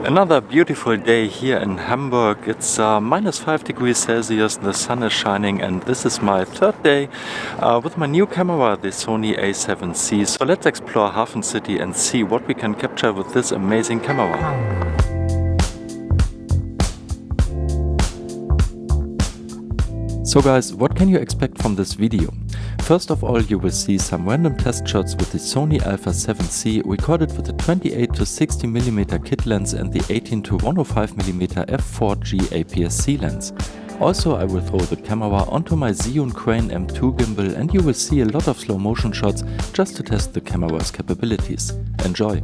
Another beautiful day here in Hamburg. It's minus 5 degrees Celsius, the sun is shining, and this is my third day with my new camera, the Sony A7c. So let's explore Hafen City and see what we can capture with this amazing camera. So guys, what can you expect from this video? First of all, you will see some random test shots with the Sony Alpha 7c recorded with the 28 to 60mm kit lens and the 18 to 105mm f4 G APS-C lens. Also, I will throw the camera onto my Zhiyun Crane M2 gimbal and you will see a lot of slow motion shots just to test the camera's capabilities. Enjoy!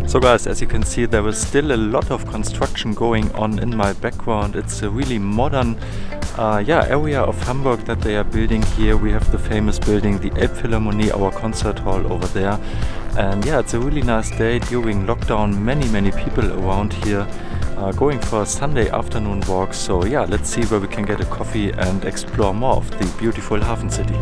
So guys, as you can see, there is still a lot of construction going on in my background. It's a really modern area of Hamburg that they are building here. We have the famous building, the Elbphilharmonie, our concert hall over there. And yeah, it's a really nice day during lockdown. Many people around here going for a Sunday afternoon walk. So yeah, let's see where we can get a coffee and explore more of the beautiful Hafen City.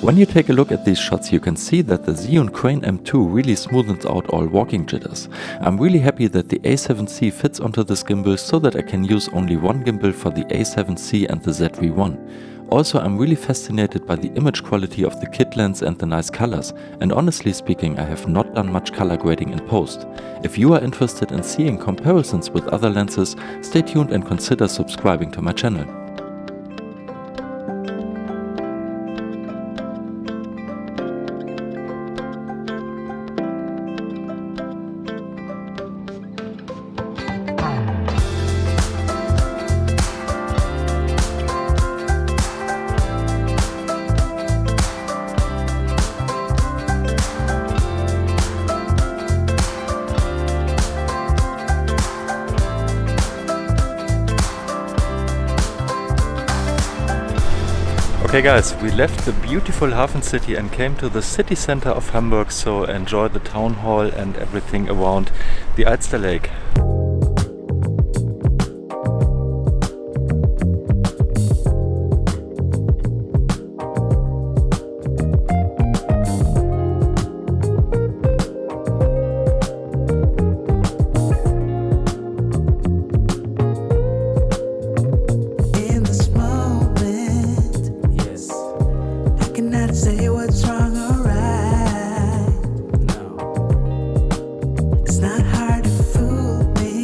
When you take a look at these shots, you can see that the Zhiyun Crane M2 really smoothens out all walking jitters. I'm really happy that the A7C fits onto this gimbal so that I can use only one gimbal for the A7C and the ZV-1. Also, I'm really fascinated by the image quality of the kit lens and the nice colors, and honestly speaking, I have not done much color grading in post. If you are interested in seeing comparisons with other lenses, stay tuned and consider subscribing to my channel. Okay guys, we left the beautiful Hafen City and came to the city center of Hamburg, so enjoy the town hall and everything around the Alster Lake. Say what's wrong or right. No, it's not hard to fool me.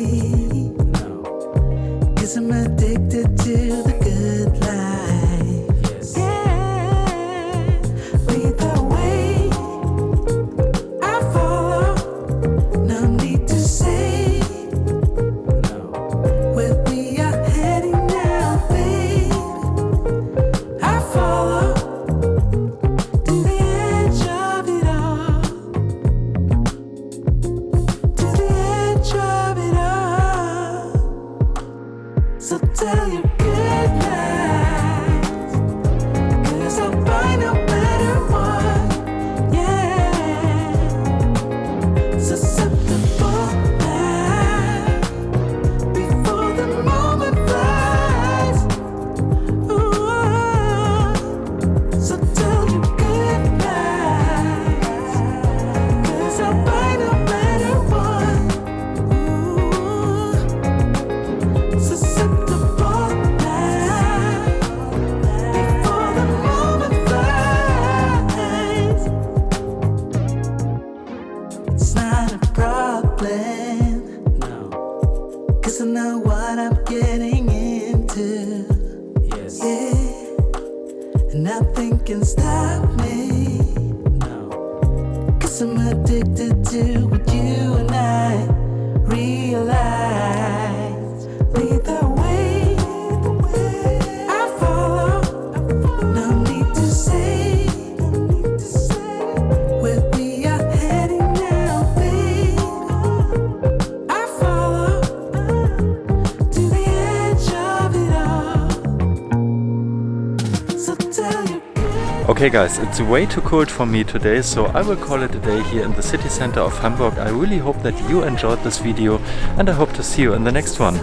stop me. No. 'Cause I'm addicted to what you and I realize. Lead the way, I follow. No need to say where we are heading now, babe. I follow to the edge of it all. So tell your Okay guys, it's way too cold for me today, so I will call it a day here in the city center of Hamburg. I really hope that you enjoyed this video and I hope to see you in the next one.